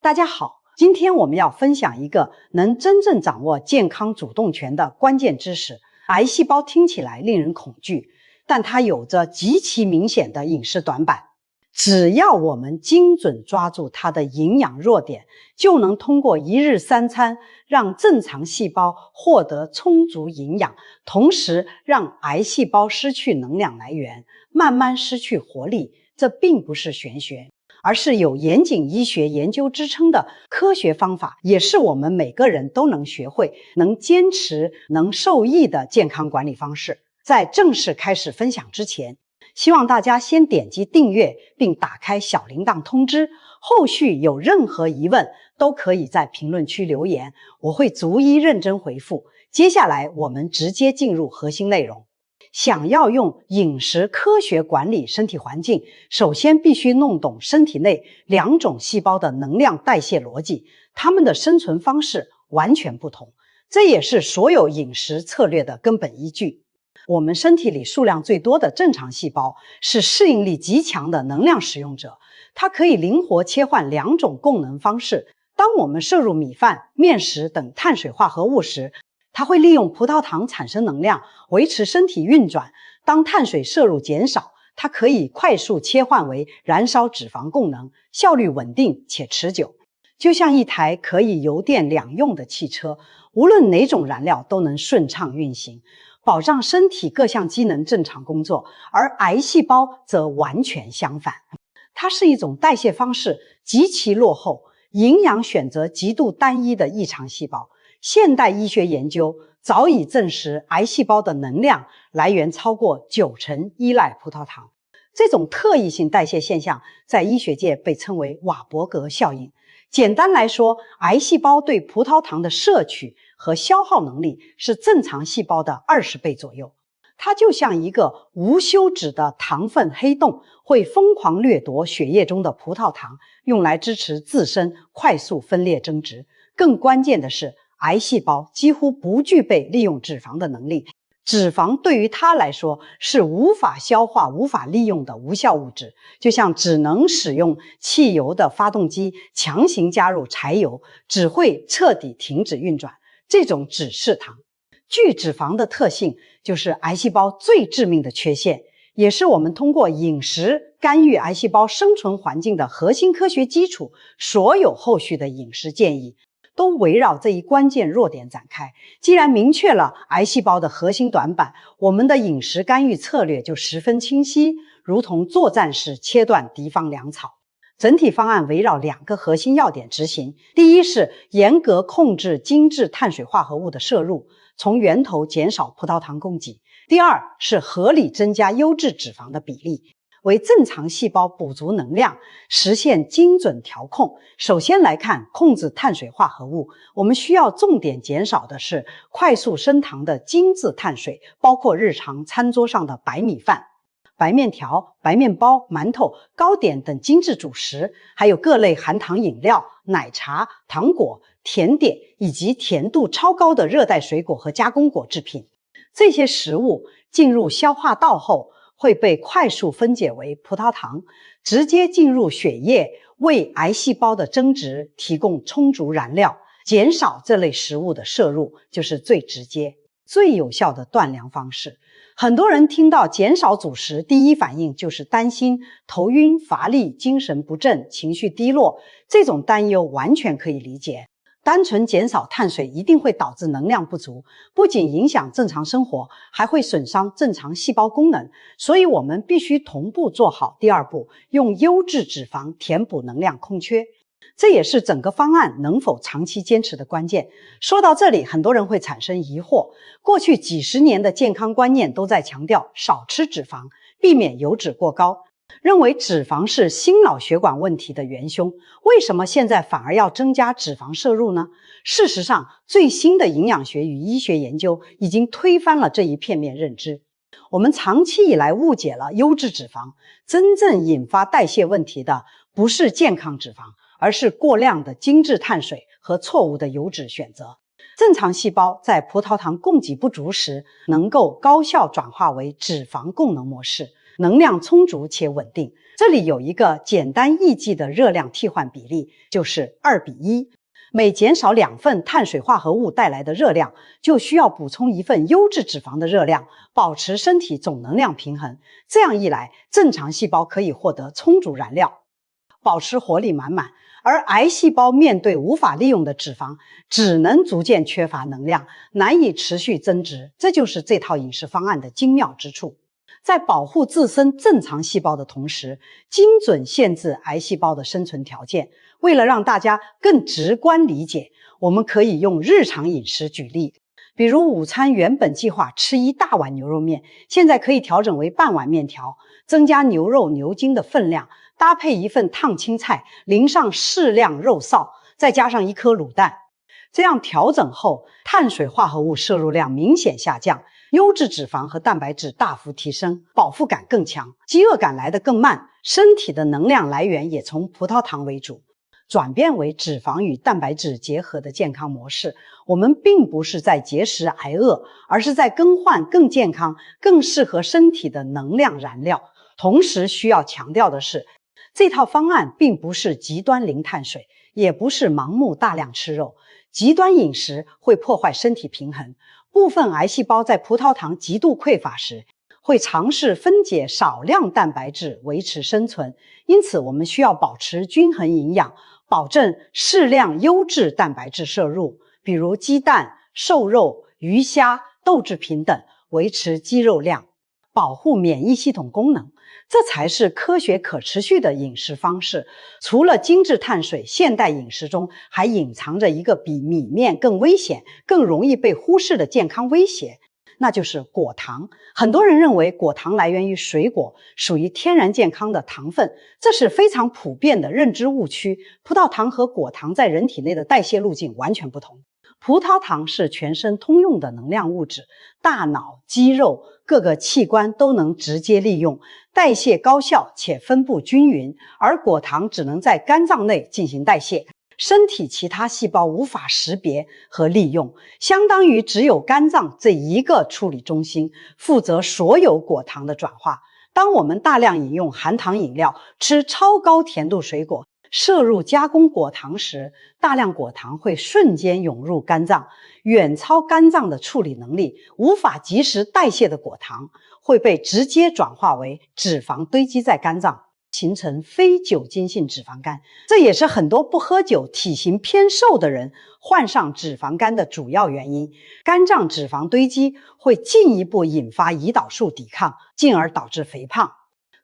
大家好，今天我们要分享一个能真正掌握健康主动权的关键知识。癌细胞听起来令人恐惧，但它有着极其明显的饮食短板。只要我们精准抓住它的营养弱点，就能通过一日三餐让正常细胞获得充足营养，同时让癌细胞失去能量来源，慢慢失去活力。这并不是玄学，而是有严谨医学研究支撑的科学方法，也是我们每个人都能学会、能坚持、能受益的健康管理方式。在正式开始分享之前，希望大家先点击订阅并打开小铃铛通知，后续有任何疑问都可以在评论区留言，我会逐一认真回复。接下来我们直接进入核心内容。想要用饮食科学管理身体环境，首先必须弄懂身体内两种细胞的能量代谢逻辑，它们的生存方式完全不同，这也是所有饮食策略的根本依据。我们身体里数量最多的正常细胞是适应力极强的能量使用者，它可以灵活切换两种供能方式。当我们摄入米饭、面食等碳水化合物时，它会利用葡萄糖产生能量，维持身体运转。当碳水摄入减少，它可以快速切换为燃烧脂肪供能，效率稳定且持久。就像一台可以油电两用的汽车，无论哪种燃料都能顺畅运行，保障身体各项机能正常工作。而癌细胞则完全相反，它是一种代谢方式极其落后、营养选择极度单一的异常细胞。现代医学研究早已证实，癌细胞的能量来源超过90%依赖葡萄糖。这种特异性代谢现象在医学界被称为瓦伯格效应。简单来说，癌细胞对葡萄糖的摄取和消耗能力是正常细胞的20倍左右。它就像一个无休止的糖分黑洞，会疯狂掠夺血液中的葡萄糖，用来支持自身快速分裂增殖。更关键的是，癌细胞几乎不具备利用脂肪的能力，脂肪对于它来说是无法消化、无法利用的无效物质，就像只能使用汽油的发动机强行加入柴油，只会彻底停止运转。这种指示糖巨脂肪的特性就是癌细胞最致命的缺陷，也是我们通过饮食干预癌细胞生存环境的核心科学基础。所有后续的饮食建议都围绕这一关键弱点展开。既然明确了癌细胞的核心短板，我们的饮食干预策略就十分清晰，如同作战式切断敌方粮草。整体方案围绕2个核心要点执行。第一是严格控制精致碳水化合物的摄入，从源头减少葡萄糖供给。第二是合理增加优质脂肪的比例，为正常细胞补足能量，实现精准调控。首先来看控制碳水化合物，我们需要重点减少的是快速升糖的精致碳水，包括日常餐桌上的白米饭、白面条、白面包、馒头、糕点等精致主食，还有各类含糖饮料、奶茶、糖果、甜点以及甜度超高的热带水果和加工果制品。这些食物进入消化道后，会被快速分解为葡萄糖，直接进入血液，为癌细胞的增殖提供充足燃料。减少这类食物的摄入就是最直接、最有效的断粮方式。很多人听到减少主食，第一反应就是担心头晕、乏力、精神不振、情绪低落。这种担忧完全可以理解。单纯减少碳水一定会导致能量不足，不仅影响正常生活，还会损伤正常细胞功能。所以我们必须同步做好第2步，用优质脂肪填补能量空缺。这也是整个方案能否长期坚持的关键。说到这里，很多人会产生疑惑，过去几十年的健康观念都在强调少吃脂肪，避免油脂过高，认为脂肪是心脑血管问题的元凶，为什么现在反而要增加脂肪摄入呢？事实上，最新的营养学与医学研究已经推翻了这一片面认知。我们长期以来误解了优质脂肪，真正引发代谢问题的不是健康脂肪，而是过量的精致碳水和错误的油脂选择。正常细胞在葡萄糖供给不足时，能够高效转化为脂肪供能模式，能量充足且稳定。这里有一个简单易记的热量替换比例，就是2:1。每减少2份碳水化合物带来的热量，就需要补充1份优质脂肪的热量，保持身体总能量平衡。这样一来，正常细胞可以获得充足燃料，保持活力满满，而癌细胞面对无法利用的脂肪，只能逐渐缺乏能量，难以持续增殖。这就是这套饮食方案的精妙之处。在保护自身正常细胞的同时，精准限制癌细胞的生存条件。为了让大家更直观理解，我们可以用日常饮食举例。比如午餐原本计划吃1大碗牛肉面，现在可以调整为半碗面条，增加牛肉、牛筋的分量，搭配1份烫青菜，淋上适量肉臊，再加上1颗卤蛋。这样调整后，碳水化合物摄入量明显下降，优质脂肪和蛋白质大幅提升，饱腹感更强，饥饿感来得更慢，身体的能量来源也从葡萄糖为主，转变为脂肪与蛋白质结合的健康模式。我们并不是在节食挨饿，而是在更换更健康、更适合身体的能量燃料。同时需要强调的是，这套方案并不是极端零碳水，也不是盲目大量吃肉。极端饮食会破坏身体平衡，部分癌细胞在葡萄糖极度匮乏时，会尝试分解少量蛋白质维持生存。因此，我们需要保持均衡营养，保证适量优质蛋白质摄入，比如鸡蛋、瘦肉、鱼虾、豆制品等，维持肌肉量，保护免疫系统功能。这才是科学可持续的饮食方式。除了精致碳水，现代饮食中还隐藏着一个比米面更危险、更容易被忽视的健康威胁，那就是果糖。很多人认为果糖来源于水果，属于天然健康的糖分，这是非常普遍的认知误区。葡萄糖和果糖在人体内的代谢路径完全不同。葡萄糖是全身通用的能量物质，大脑、肌肉各个器官都能直接利用，代谢高效且分布均匀，而果糖只能在肝脏内进行代谢，身体其他细胞无法识别和利用，相当于只有肝脏这一个处理中心负责所有果糖的转化。当我们大量饮用含糖饮料，吃超高甜度水果，摄入加工果糖时，大量果糖会瞬间涌入肝脏，远超肝脏的处理能力，无法及时代谢的果糖会被直接转化为脂肪堆积在肝脏，形成非酒精性脂肪肝。这也是很多不喝酒、体型偏瘦的人患上脂肪肝的主要原因。肝脏脂肪堆积会进一步引发胰岛素抵抗，进而导致肥胖。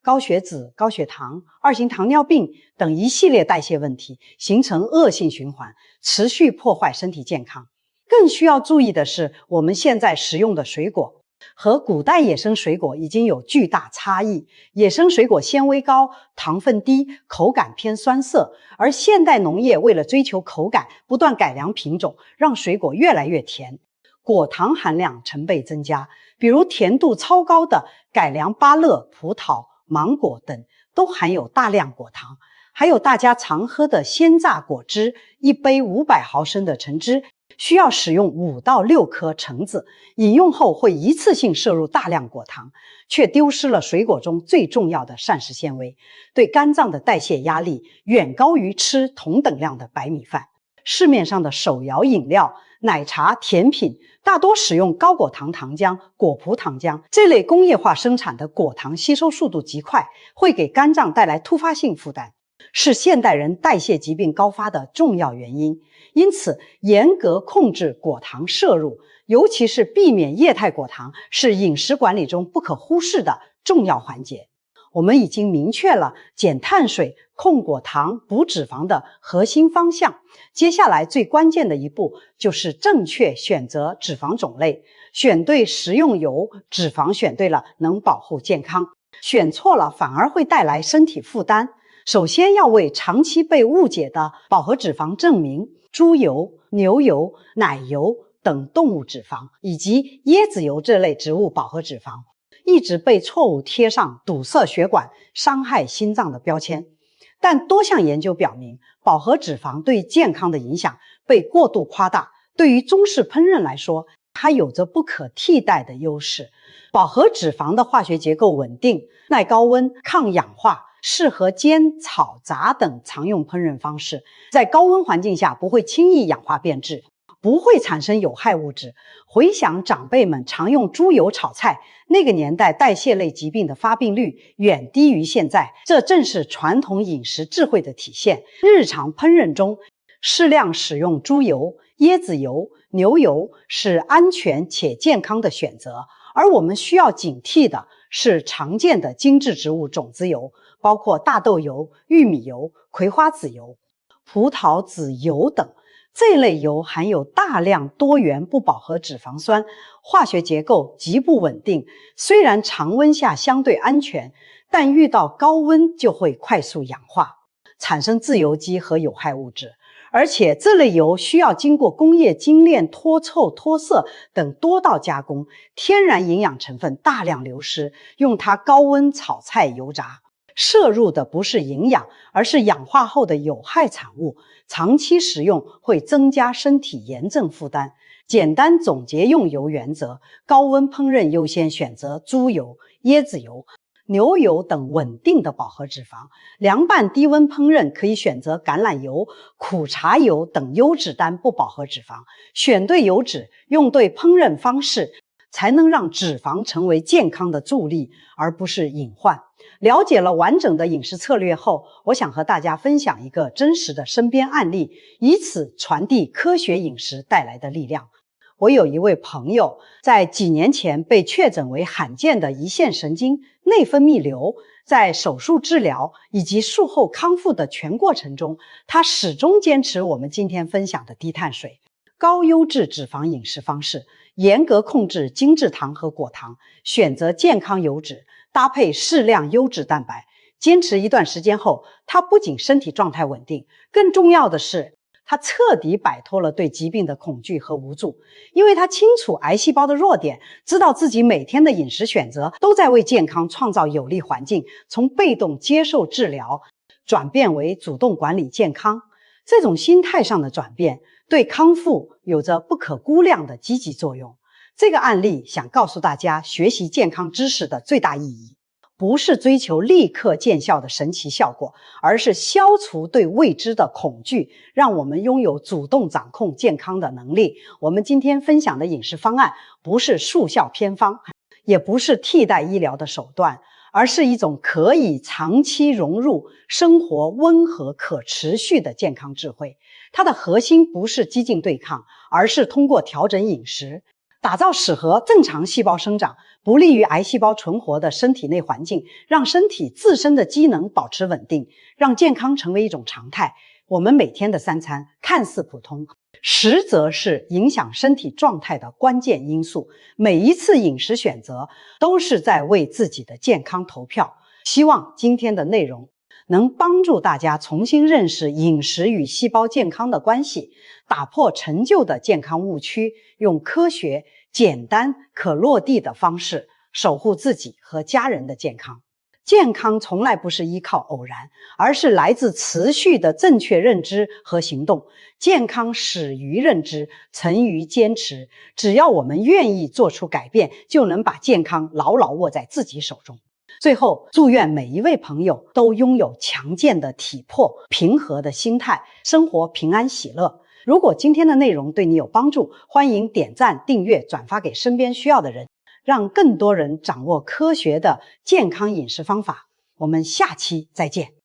高血脂、高血糖、2型糖尿病等一系列代谢问题，形成恶性循环，持续破坏身体健康。更需要注意的是，我们现在食用的水果和古代野生水果已经有巨大差异。野生水果纤维高，糖分低，口感偏酸涩，而现代农业为了追求口感，不断改良品种，让水果越来越甜，果糖含量成倍增加。比如甜度超高的改良芭乐、葡萄、芒果等都含有大量果糖。还有大家常喝的鲜榨果汁，一杯500毫升的橙汁需要使用5到6颗橙子，饮用后会一次性摄入大量果糖，却丢失了水果中最重要的膳食纤维，对肝脏的代谢压力远高于吃同等量的白米饭。市面上的手摇饮料、奶茶、甜品大多使用高果糖糖浆、果葡糖浆，这类工业化生产的果糖吸收速度极快，会给肝脏带来突发性负担，是现代人代谢疾病高发的重要原因。因此，严格控制果糖摄入，尤其是避免液态果糖，是饮食管理中不可忽视的重要环节。我们已经明确了减碳水、控果糖、补脂肪的核心方向。接下来最关键的一步就是正确选择脂肪种类，选对食用油，脂肪选对了能保护健康，选错了反而会带来身体负担。首先要为长期被误解的饱和脂肪证明，猪油、牛油、奶油等动物脂肪以及椰子油这类植物饱和脂肪一直被错误贴上堵塞血管、伤害心脏的标签。但多项研究表明，饱和脂肪对健康的影响被过度夸大。对于中式烹饪来说，它有着不可替代的优势。饱和脂肪的化学结构稳定、耐高温、抗氧化，适合煎、炒、炸等常用烹饪方式，在高温环境下不会轻易氧化变质，不会产生有害物质。回想长辈们常用猪油炒菜，那个年代代谢类疾病的发病率远低于现在，这正是传统饮食智慧的体现。日常烹饪中，适量使用猪油、椰子油、牛油是安全且健康的选择，而我们需要警惕的是常见的精制植物种子油，包括大豆油、玉米油、葵花籽油、葡萄籽油等。这类油含有大量多元不饱和脂肪酸，化学结构极不稳定，虽然常温下相对安全，但遇到高温就会快速氧化，产生自由基和有害物质。而且这类油需要经过工业精炼、脱臭、脱色等多道加工，天然营养成分大量流失，用它高温炒菜油炸，摄入的不是营养，而是氧化后的有害产物，长期食用会增加身体炎症负担。简单总结用油原则：高温烹饪优先选择猪油、椰子油、牛油等稳定的饱和脂肪，凉拌低温烹饪可以选择橄榄油、苦茶油等优质单不饱和脂肪。选对油脂，用对烹饪方式，才能让脂肪成为健康的助力，而不是隐患。了解了完整的饮食策略后，我想和大家分享一个真实的身边案例，以此传递科学饮食带来的力量。我有一位朋友，在几年前被确诊为罕见的胰腺神经内分泌瘤，在手术治疗以及术后康复的全过程中，他始终坚持我们今天分享的低碳水、高优质脂肪饮食方式，严格控制精制糖和果糖，选择健康油脂，搭配适量优质蛋白。坚持一段时间后，他不仅身体状态稳定，更重要的是他彻底摆脱了对疾病的恐惧和无助，因为他清楚癌细胞的弱点，知道自己每天的饮食选择都在为健康创造有利环境，从被动接受治疗转变为主动管理健康。这种心态上的转变对康复有着不可估量的积极作用。这个案例想告诉大家，学习健康知识的最大意义不是追求立刻见效的神奇效果，而是消除对未知的恐惧，让我们拥有主动掌控健康的能力。我们今天分享的饮食方案不是速效偏方，也不是替代医疗的手段，而是一种可以长期融入生活温和可持续的健康智慧。它的核心不是激进对抗，而是通过调整饮食，打造适合正常细胞生长、不利于癌细胞存活的身体内环境，让身体自身的机能保持稳定，让健康成为一种常态。我们每天的3餐看似普通，实则是影响身体状态的关键因素。每一次饮食选择都是在为自己的健康投票。希望今天的内容能帮助大家重新认识饮食与细胞健康的关系，打破陈旧的健康误区，用科学、简单、可落地的方式守护自己和家人的健康。健康从来不是依靠偶然，而是来自持续的正确认知和行动。健康始于认知，成于坚持。只要我们愿意做出改变，就能把健康牢牢握在自己手中。最后，祝愿每一位朋友都拥有强健的体魄、平和的心态，生活平安喜乐。如果今天的内容对你有帮助，欢迎点赞、订阅、转发给身边需要的人，让更多人掌握科学的健康饮食方法。我们下期再见。